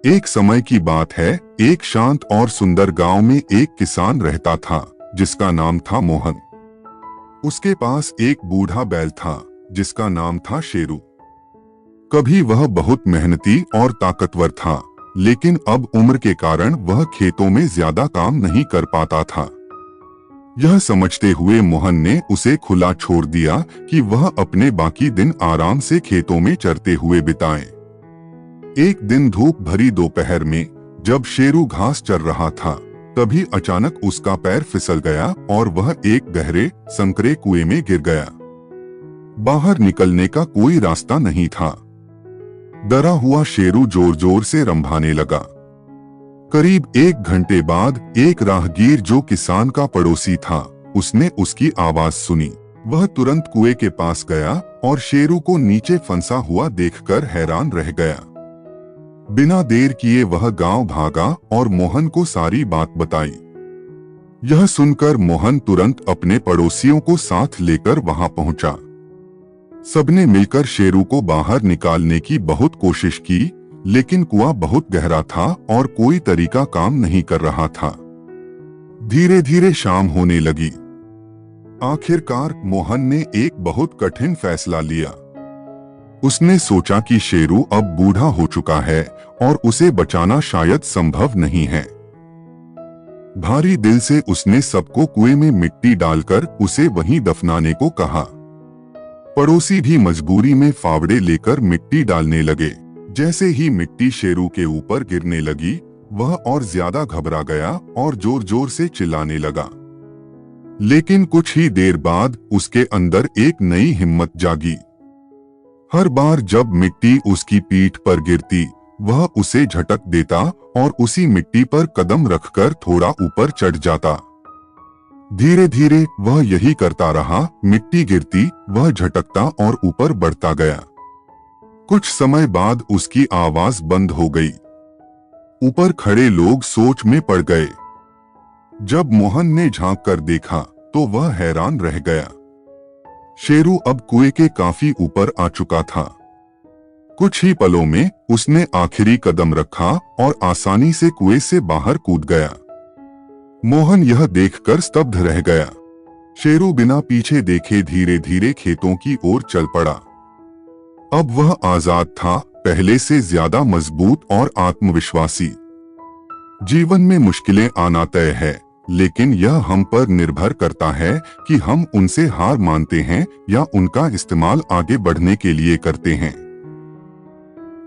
एक समय की बात है, एक शांत और सुंदर गांव में एक किसान रहता था जिसका नाम था मोहन। उसके पास एक बूढ़ा बैल था जिसका नाम था शेरू। कभी वह बहुत मेहनती और ताकतवर था, लेकिन अब उम्र के कारण वह खेतों में ज्यादा काम नहीं कर पाता था। यह समझते हुए मोहन ने उसे खुला छोड़ दिया कि वह अपने बाकी दिन आराम से खेतों में चरते हुए बिताए। एक दिन धूप भरी दोपहर में जब शेरू घास चर रहा था, तभी अचानक उसका पैर फिसल गया और वह एक गहरे संकरे कुएं में गिर गया। बाहर निकलने का कोई रास्ता नहीं था। डरा हुआ शेरू जोर जोर से रंभाने लगा। करीब 1 घंटे बाद एक राहगीर जो किसान का पड़ोसी था, उसने उसकी आवाज सुनी। वह तुरंत कुएं के पास गया और शेरू को नीचे फंसा हुआ देखकर हैरान रह गया। बिना देर किए वह गांव भागा और मोहन को सारी बात बताई। यह सुनकर मोहन तुरंत अपने पड़ोसियों को साथ लेकर वहां पहुंचा। सबने मिलकर शेरू को बाहर निकालने की बहुत कोशिश की, लेकिन कुआं बहुत गहरा था और कोई तरीका काम नहीं कर रहा था। धीरे धीरे शाम होने लगी। आखिरकार मोहन ने एक बहुत कठिन फैसला लिया। उसने सोचा कि शेरू अब बूढ़ा हो चुका है और उसे बचाना शायद संभव नहीं है। भारी दिल से उसने सबको कुएं में मिट्टी डालकर उसे वहीं दफनाने को कहा। पड़ोसी भी मजबूरी में फावड़े लेकर मिट्टी डालने लगे। जैसे ही मिट्टी शेरू के ऊपर गिरने लगी, वह और ज्यादा घबरा गया और जोर जोर से चिल्लाने लगा। लेकिन कुछ ही देर बाद उसके अंदर एक नई हिम्मत जागी। हर बार जब मिट्टी उसकी पीठ पर गिरती, वह उसे झटक देता और उसी मिट्टी पर कदम रखकर थोड़ा ऊपर चढ़ जाता। धीरे धीरे वह यही करता रहा। मिट्टी गिरती, वह झटकता और ऊपर बढ़ता गया। कुछ समय बाद उसकी आवाज बंद हो गई। ऊपर खड़े लोग सोच में पड़ गए। जब मोहन ने झांक कर देखा तो वह हैरान रह गया। शेरू अब कुएं के काफी ऊपर आ चुका था। कुछ ही पलों में उसने आखिरी कदम रखा और आसानी से कुएं से बाहर कूद गया। मोहन यह देखकर स्तब्ध रह गया। शेरू बिना पीछे देखे धीरे धीरे खेतों की ओर चल पड़ा। अब वह आजाद था, पहले से ज्यादा मजबूत और आत्मविश्वासी। जीवन में मुश्किलें आना तय है, लेकिन यह हम पर निर्भर करता है कि हम उनसे हार मानते हैं या उनका इस्तेमाल आगे बढ़ने के लिए करते हैं।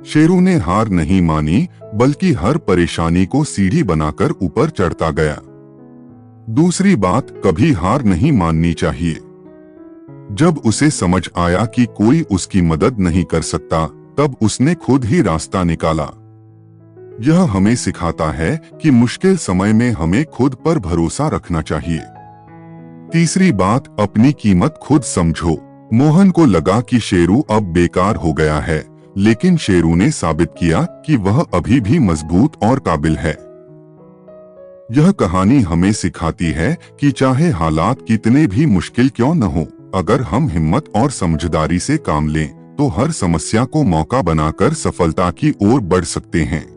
शेरू ने हार नहीं मानी, बल्कि हर परेशानी को सीढ़ी बनाकर ऊपर चढ़ता गया। दूसरी बात, कभी हार नहीं माननी चाहिए। जब उसे समझ आया कि कोई उसकी मदद नहीं कर सकता, तब उसने खुद ही रास्ता निकाला। यह हमें सिखाता है कि मुश्किल समय में हमें खुद पर भरोसा रखना चाहिए। तीसरी बात, अपनी कीमत खुद समझो। मोहन को लगा कि शेरू अब बेकार हो गया है, लेकिन शेरू ने साबित किया कि वह अभी भी मजबूत और काबिल है। यह कहानी हमें सिखाती है कि चाहे हालात कितने भी मुश्किल क्यों न हो, अगर हम हिम्मत और समझदारी से काम लें, तो हर समस्या को मौका बनाकर सफलता की ओर बढ़ सकते हैं।